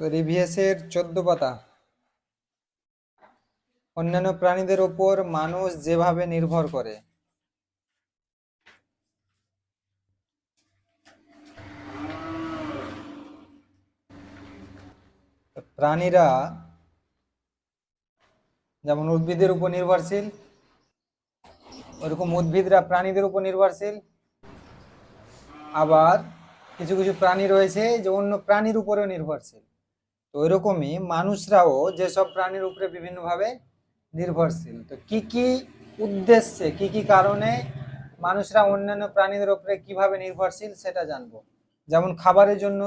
তো রিভিএসের 14 পাতা। অন্যান্য প্রাণীদের ওপর মানুষ যেভাবে নির্ভর করে। প্রাণীরা যেমন উদ্ভিদের উপর নির্ভরশীল, ওরকম উদ্ভিদরা প্রাণীদের উপর নির্ভরশীল। আবার কিছু কিছু প্রাণী রয়েছে যে অন্য প্রাণীর উপরেও নির্ভরশীল। তো ওইরকমই মানুষরাও যেসব প্রাণীর উপরে বিভিন্নভাবে নির্ভরশীল। তো কি কি উদ্দেশ্যে, কি কি কারণে মানুষরা অন্যান্য প্রাণীদের উপরে কিভাবে নির্ভরশীল সেটা জানবো। যেমন খাবারের জন্য,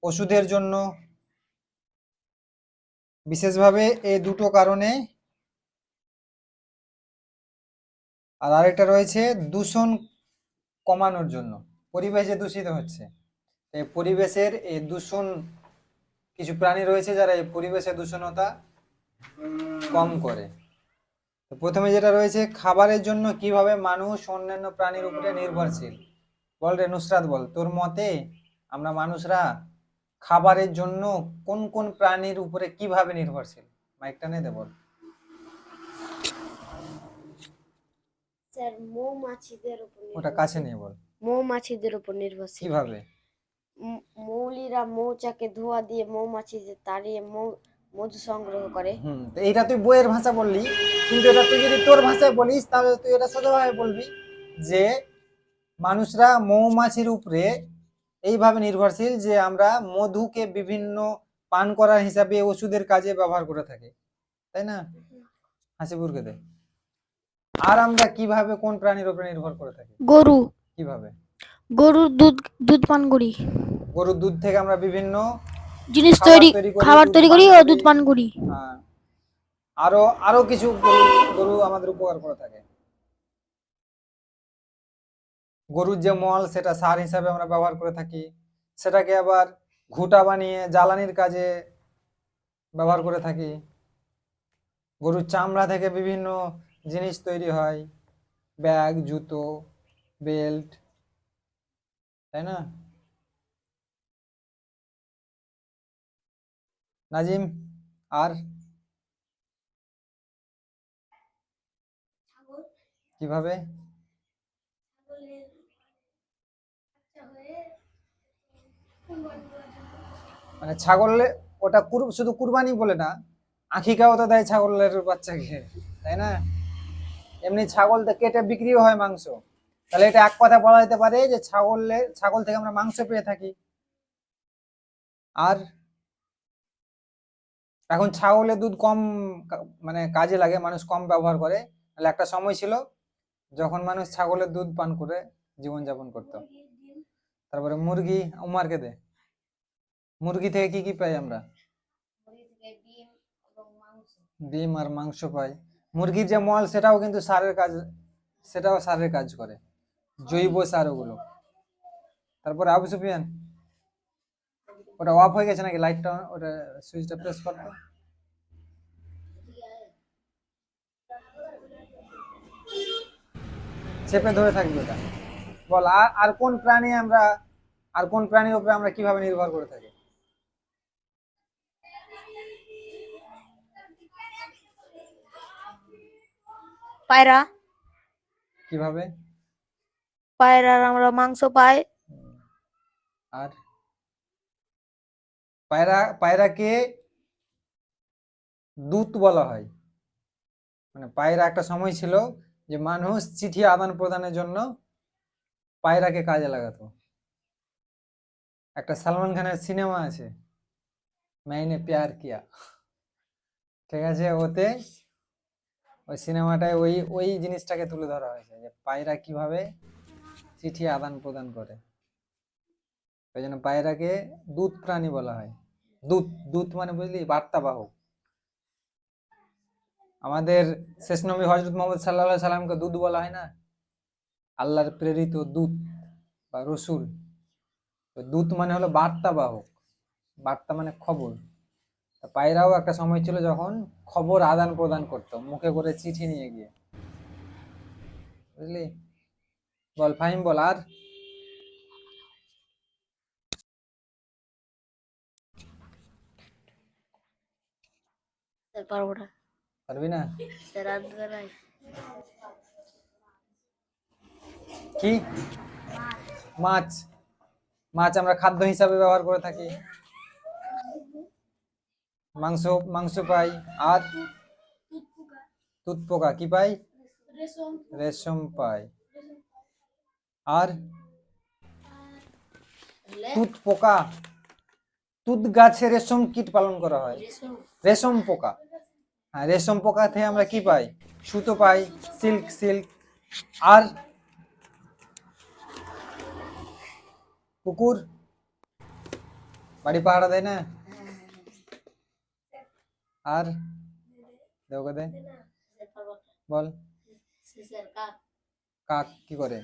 ওষুধের জন্য, বিশেষভাবে এই দুটো কারণে। আর আরেকটা রয়েছে দূষণ কমানোর জন্য। পরিবেশ যে দূষিত হচ্ছে, এই পরিবেশের এই দূষণ, কিছু প্রাণী রয়েছে যারা এই পরিবেশের দূষণতা কম করে। তো প্রথমে যেটা রয়েছে খাবারের জন্য কিভাবে মানুষ অন্যান্য প্রাণীর উপরে নির্ভরশীল। বল রে নুসরাত, বল তোর মতে আমরা মানুষরা খাবারের জন্য কোন কোন প্রাণীর উপরে কিভাবে নির্ভরশীল। মাইকটা নে দে, বল। স্যার মৌমাছিদের উপর ওটা কাছে নিয়ে বল। মৌমাছিদের উপর নির্ভরশীল। কিভাবে? মৌলিরা মৌচাকে ধোঁয়া দিয়ে মৌমাছিদের তাড়িয়ে মধু সংগ্রহ করে। তো এইটা তুই বইয়ের ভাষা বললি, কিন্তু এটা তুই যদি তোর ভাষায় বলিস তাহলে তুই এটা সোজাভাবে বলবি যে মানুষরা মৌমাছির উপরে এইভাবে নির্ভরশীল যে আমরা মধুকে বিভিন্ন পান করার হিসাবে ওষুধের কাজে ব্যবহার করে থাকি, তাই না? হাসিপুরকে দে। আর আমরা কিভাবে কোন প্রাণীর উপরে নির্ভর করে থাকি? গরু। কিভাবে? গরুর দুধ পান করি। গরুর দুধ থেকে আমরা বিভিন্ন জিনিস খাবার তৈরি করি ও দুধ পান করি। হ্যাঁ, আরো আরো কিছু গরু আমাদের উপকার করে থাকে। গরুর যে মল সেটা সার হিসাবে আমরা ব্যবহার করে থাকি, সেটাকে আবার ঘুঁটা বানিয়ে জ্বালানির কাজে ব্যবহার করে থাকি। গরুর চামড়া থেকে বিভিন্ন জিনিস তৈরি হয়, ব্যাগ, জুতো, বেল্ট, তাই না? নাজিম, আর কিভাবে? মানে ছাগলে ওটা শুধু কুরবানি বলে না, আখিকাও তো দেয় ছাগলের বাচ্চাকে, তাই না? এমনি ছাগল তো কেটে বিক্রিও হয় মাংস। তাহলে এটা এক কথা বলা যেতে পারে যে ছাগল থেকে আমরা মাংস পেয়ে থাকি। আর এখন ছাগলের দুধ কম মানে কাজে লাগে, মানুষ কম ব্যবহার করে। তাহলে একটা সময় ছিল যখন মানুষ ছাগলের দুধ পান করে জীবনযাপন করত। তারপরে মুরগি, উমারকে দে। মুরগি থেকে কি কি পাই আমরা? ডিম আর মাংস পাই। মুরগির যে মল সেটাও কিন্তু সারের কাজ করে, জৈব সার ওগুলো। তারপরে আবু সুফিয়ান, ওটা অফ হয়ে গেছে নাকি লাইটটা? ওটা সুইচটা প্রেস করতো, চেপে ধরে থাকবে ওটা। বল আর কোন প্রাণী আমরা, আর কোন প্রাণীর উপরে আমরা কিভাবে নির্ভর করে থাকি? পায়রা। কিভাবে? পায়রার আমরা মাংস পাই। আর পায়রাকে দূত বলা হয়। মানে পায়রা একটা সময় ছিল যে মানুষ চিঠি আদান প্রদানের জন্য পায়রাকে কাজে লাগাতো। একটা সালমান খানের সিনেমা আছে, मैंने प्यार किया, ঠিক আছে? ওতে ওই সিনেমাটায় ওই ওই জিনিসটাকে তুলে ধরা হয়েছে যে পায়রা কিভাবে চিঠি আদান প্রদান করে। ওই জন্য পায়রাকে দূত প্রাণী বলা হয়। দূত, দূত মানে বুঝলি বার্তাবাহক। আমাদের শেষ নবী হযরত মুহাম্মদ সাল্লাল্লাহু আলাইহি সাল্লামকে দূত বলা হয় না, আল্লাহর প্রেরিত দূত বা রসুল। তো দূত মানে হলো বার্তাবাহক, বার্তা মানে খবর। পায়রাও একটা সময় ছিল যখন খবর আদান প্রদান করতো মুখে করে চিঠি নিয়ে গিয়ে, বুঝলি? বল ফাহিম, বল। আর স্যার পারবো না পারবি না? স্যার আনতে নাই কি? মাছ। মাছ আমরা খাদ্য হিসাবে ব্যবহার করে থাকি। মাংস মাংস পাই। আর তুত পোকা কি পাই? রেশম পাই। আর তুত পোকা, তুত গাছে রেশম কীট পালন করা হয়। রেশম পোকা। হ্যাঁ, রেশম পোকা থেকে আমরা কি পাই? সুতো পাই, সিল্ক। আর কুকুর বাড়ি পাহারা দেয় না? আর দেওকে দে, বল। কাক কি করে?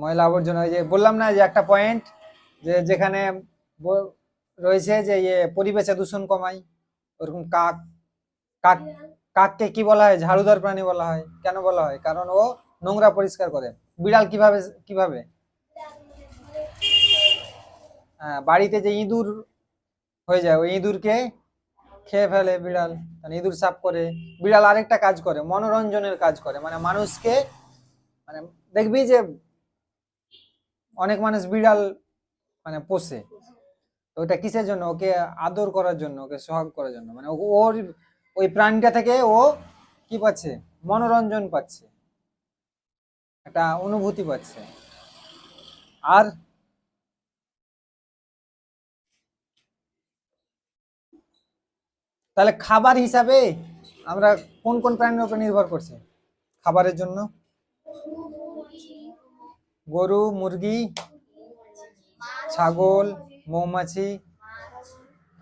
ময়লা আবর্জনা, ওই যে বললাম না যে একটা পয়েন্ট, যে যেখানে রয়েছে যে পরিবেশে দূষণ কমায়, ওরকম কাক। কাক কাককে কি বলা হয়? ঝাড়ুদার প্রাণী বলা হয়। কেন বলা হয়? কারণ ও নোংরা পরিষ্কার করে। বিড়াল কিভাবে কিভাবে বাড়িতে যে ইঁদুর হয়ে যায়, ওই ইঁদুরকে খেয়ে ফেলে বিড়াল, মানে ইঁদুর সাফ করে। বিড়াল আরেকটা কাজ করে, মনোরঞ্জনের কাজ করে, মানে মানুষকে, মানে দেখবি যে অনেক মানুষ বিড়াল মানে পোষে, তো ওটা কিসের জন্য? ওকে আদর করার জন্য, ওকে সোহাগ করার জন্য, মানে ওর ওই প্রাণীটা থেকে ও কি পাচ্ছে? মনোরঞ্জন পাচ্ছে, একটা অনুভূতি পাচ্ছে। আর তাহলে খাবার হিসাবে আমরা কোন কোন প্রাণীর উপর নির্ভর করছি খাবারের জন্য? গরু, মুরগি, ছাগল, মৌমাছি,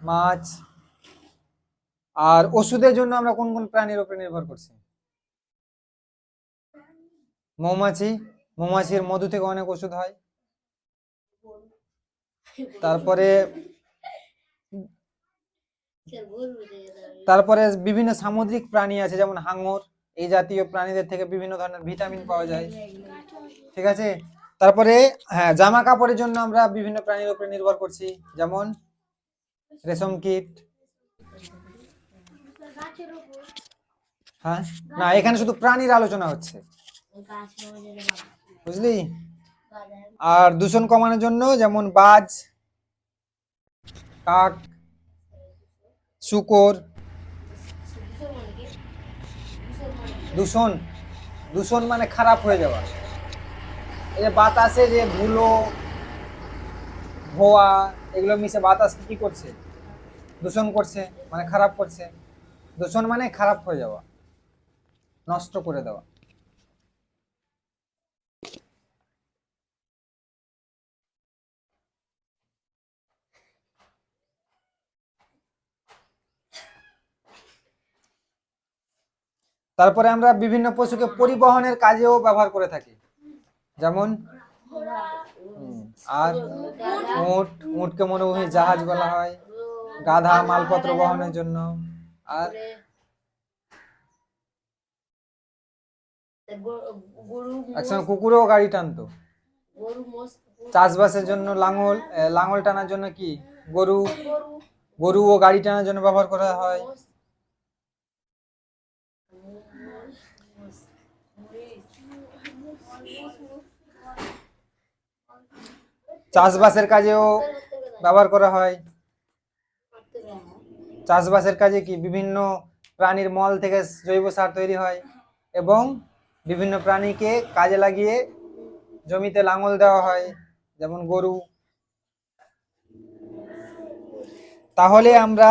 মাছ। আর ওষুধের জন্য আমরা কোন কোন প্রাণীর উপর নির্ভর করছি? মৌমাছি। মৌমাছির মধু থেকে অনেক ওষুধ হয়। তারপরে তারপরে বিভিন্ন সামুদ্রিক প্রাণী আছে, যেমন হাঙর, এই জাতীয় প্রাণীদের থেকে বিভিন্ন ধরনের ভিটামিন পাওয়া যায়। ঠিক আছে। তারপরে হ্যাঁ, জামা কাপড়ের জন্য আমরা বিভিন্ন প্রাণীর উপর নির্ভর করছি, যেমন রেশম কীট। হ্যাঁ, না এখানে শুধু প্রাণীর আলোচনা হচ্ছে, বুঝলি? আর দূষণ কমানোর জন্য যেমন বাজ, কাক, শূকর। দূষণ দূষণ মানে খারাপ হয়ে যাওয়া। এই যে বাতাসে যে ধুলো, ধোঁয়া, এগুলো মিশে বাতাস কি করছে? দূষণ করছে, মানে খারাপ করছে। দূষণ মানে খারাপ হয়ে যাওয়া, নষ্ট করে দেওয়া। তারপরে আমরা বিভিন্ন পশুকে পরিবহনের কাজেও ব্যবহার করে থাকি, যেমন আর উটকে মরুভূমির জাহাজ বলা হয়, গাধা মালপত্র বহনের জন্য। আর একসময় কুকুরেও গাড়ি টানতো। চাষবাসের জন্য লাঙল টানার জন্য কি গরু ও গাড়ি টানার জন্য ব্যবহার করা হয়। চাষবাসের কাজেও ব্যবহার করা হয়। চাষবাসের কাজে কি বিভিন্ন প্রাণীর মল থেকে জৈব সার তৈরি হয়, এবং বিভিন্ন প্রাণীকে কাজে লাগিয়ে জমিতে লাঙল দেওয়া হয়, যেমন গরু। তাহলে আমরা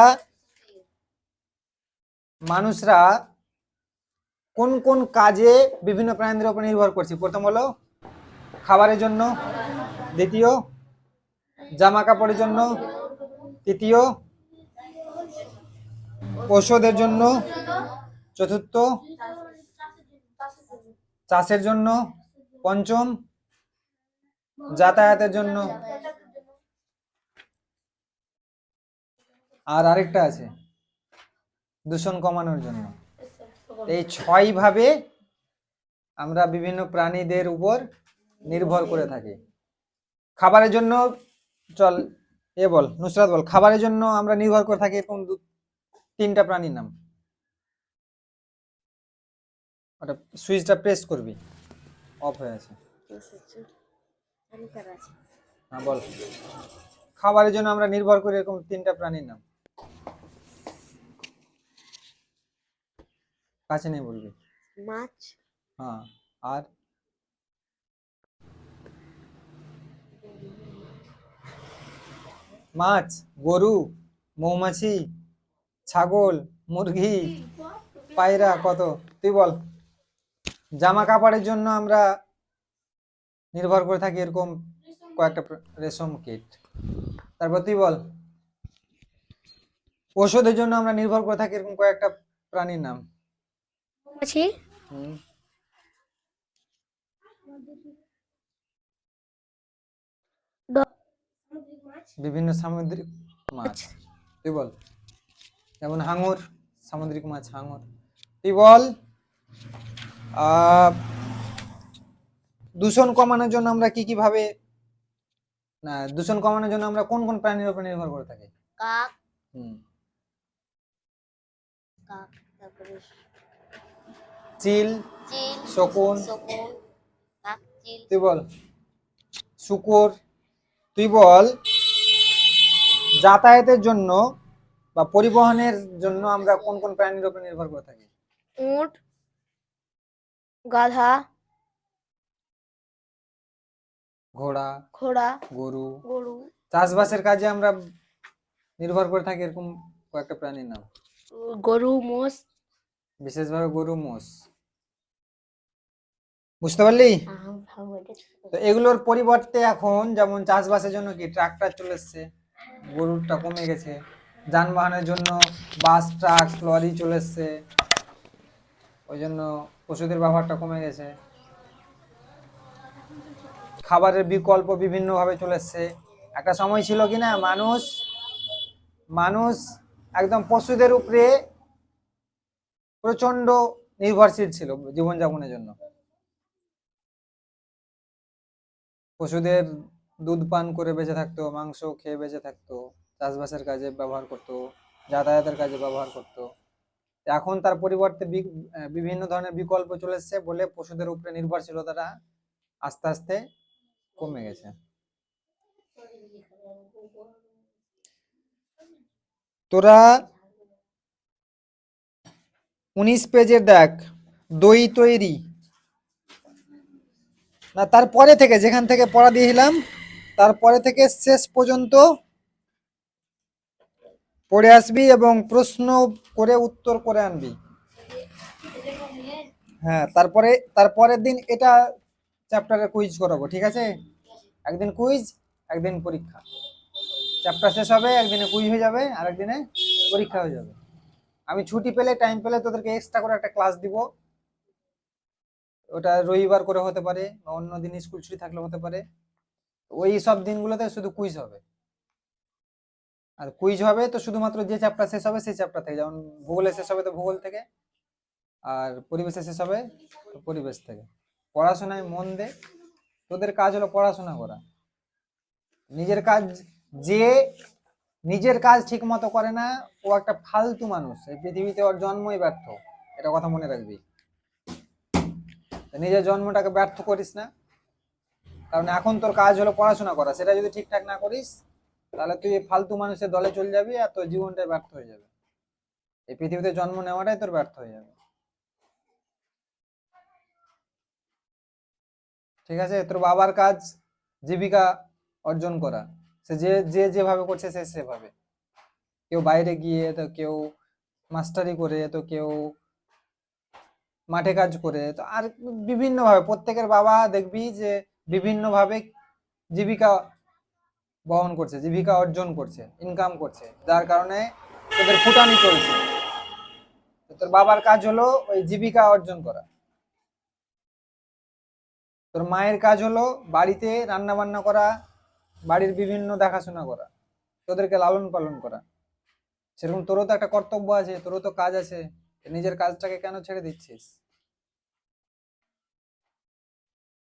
মানুষরা কোন কোন কাজে বিভিন্ন প্রাণীদের উপর নির্ভর করছি? প্রথম হলো খাবারের জন্য, দ্বিতীয় জামা কাপড়ের জন্য, তৃতীয় ঔষধের জন্য, চতুর্থ চাষের জন্য, পঞ্চম যাতায়াতের জন্য, আর আরেকটা আছে দূষণ কমানোর জন্য। এই 6 ভাবে আমরা বিভিন্ন প্রাণীদের উপর নির্ভর করে থাকি। খাবারের জন্য চল বল নুসরাত বল, খাবারের জন্য আমরা নির্ভর করে থাকি এরকম তিনটা প্রাণীর নাম। ওটা সুইচটা প্রেস করবি, অফ হয়ে আছে। চালু করা আছে। হ্যাঁ বল, খাবারের জন্য আমরা নির্ভর করি এরকম তিনটা প্রাণীর নাম। কাছে নেই বলবি। মাছ, হ্যাঁ, আর মাছ, গরু, মৌমাছি, ছাগল, মুরগি, পায়রা, কত? তুই বল। জামা কাপড়ের জন্য আমরা নির্ভর করে থাকি এরকম কয়েকটা রেশম কীট। তারপর তুই বল। ওষুধের জন্য আমরা নির্ভর করে থাকি এরকম কয়েকটা প্রাণীর নাম। আছে হুম, বিভিন্ন সামুদ্রিক মাছ। তুই বল। যেমন হাঙর, সামুদ্রিক মাছ হাঙর। তুই বল। দূষণ কমানোর জন্য আমরা কি কি ভাবে, না দূষণ কমানোর জন্য আমরা কোন কোন প্রাণীর উপর নির্ভর করে থাকি? কাক, হুম, কাক, তারপরে চিল, চিল, শকুন। শকুন, কাক, চিল, তুই বল। শূকর। তুই বল। যাতায়াতের জন্য বা পরিবহনের জন্য আমরা কোন কোন প্রাণীর উপর নির্ভর করে থাকি? উট, গাধা, ঘোড়া, ঘোড়া, গরু। গরু, চাষবাসের কাজে আমরা নির্ভর করে থাকি এরকম কয়েকটা প্রাণীর নাম। গরু, মোষ। বিশেষভাবে গরু, মোষ। বুঝতে পারলি? তো এগুলোর পরিবর্তে এখন যেমন চাষবাসের জন্য কি ট্রাক্টর চলে এসছে, গরুরটা কমে গেছে। যানবাহনের জন্য বাস, ট্রাক, লরি চলে এসছে, ওই জন্য পশুদের ব্যবহারটা কমে গেছে। খাবারের বিকল্প বিভিন্ন ভাবে চলে এসছে। একটা সময় ছিল কিনা মানুষ মানুষ একদম পশুদের উপরে প্রচন্ড নির্ভরশীল ছিল জীবনযাপনের জন্য। পশুদের দুধ পান করে বেঁচে থাকতো, মাংস খেয়ে বেঁচে থাকতো, চাষবাসের কাজে ব্যবহার করতো, যাতায়াতের কাজে ব্যবহার করতো। এখন তার পরিবর্তে বিভিন্ন ধরনের বিকল্প চলে এসছে বলে পশুদের উপরে নির্ভরশীলতাটা আস্তে আস্তে কমে গেছে। তোরা 19 পেজের দেখ, দই তৈরি, না তারপরে থেকে যেখান থেকে পড়া দিয়েছিলাম তারপরে থেকে শেষ পর্যন্ত পড়ে আসবি এবং প্রশ্ন করে উত্তর করে আনবি। হ্যাঁ, তারপরের দিন এটা চ্যাপ্টারে কুইজ করাবো, ঠিক আছে? একদিন কুইজ, একদিন পরীক্ষা। চ্যাপ্টার শেষ হবে, একদিনে কুইজ হয়ে যাবে, আর একদিনে পরীক্ষা হয়ে যাবে। আমি ছুটি পেলে, টাইম পেলে তোদেরকে এক্সট্রা করে একটা ক্লাস দিব। ওটা রবিবার করে হতে পারে বা অন্য দিন স্কুল ছুটি থাকলে হতে পারে। ওই সব দিনগুলোতে শুধু কুইজ হবে। আর কুইজ হবে তো শুধুমাত্র যে চ্যাপ্টার শেষ হবে সেই চ্যাপ্টার থেকে, যেমন ভূগোলে শেষ হবে তো ভূগোল থেকে, আর পরিবেশে শেষ হবে তো পরিবেশ থেকে। পড়াশোনায় মন দে, তোদের কাজ হলো পড়াশোনা করা। নিজের কাজ, যে নিজের কাজ ঠিক মতো করে না ও একটা ফালতু মানুষ, এই পৃথিবীতে ওর জন্মই ব্যর্থ, এটা কথা মনে রাখবি। নিজের জন্মটাকে ব্যর্থ করিস না, কারণ এখন তোর কাজ হলো পড়াশোনা করা। সেটা যদি ঠিকঠাক না করিস তাহলে তুই ফালতু মানুষের দলে চলে যাবি আর তোর জীবনটাই ব্যর্থ হয়ে যাবে। এই পৃথিবীতে জন্ম নেওয়াটাই তোর ব্যর্থ হয়ে যাবে, ঠিক আছে? তোর বাবার কাজ জীবিকা অর্জন করা, সে যেভাবে করছে সে সেভাবে। কেউ বাইরে গিয়ে, তো কেউ মাস্টারি করে, তো কেউ মাঠে কাজ করে, তো আর বিভিন্ন ভাবে প্রত্যেকের বাবা দেখবি যে বিভিন্ন ভাবে জীবিকা বহন করছে, জীবিকা অর্জন করছে, ইনকাম করছে, যার কারণে তোদের ফুটানি চলছে। তোর বাবার কাজ হলো ওই জীবিকা অর্জন করা। তোর মায়ের কাজ হলো বাড়িতে রান্না বান্না করা, বাড়ির বিভিন্ন দেখাশোনা করা, তোদেরকে লালন পালন করা। সেরকম তোরও তো একটা কর্তব্য আছে, তোরও তো কাজ আছে, নিজের কাজটাকে কেন ছেড়ে দিচ্ছিস?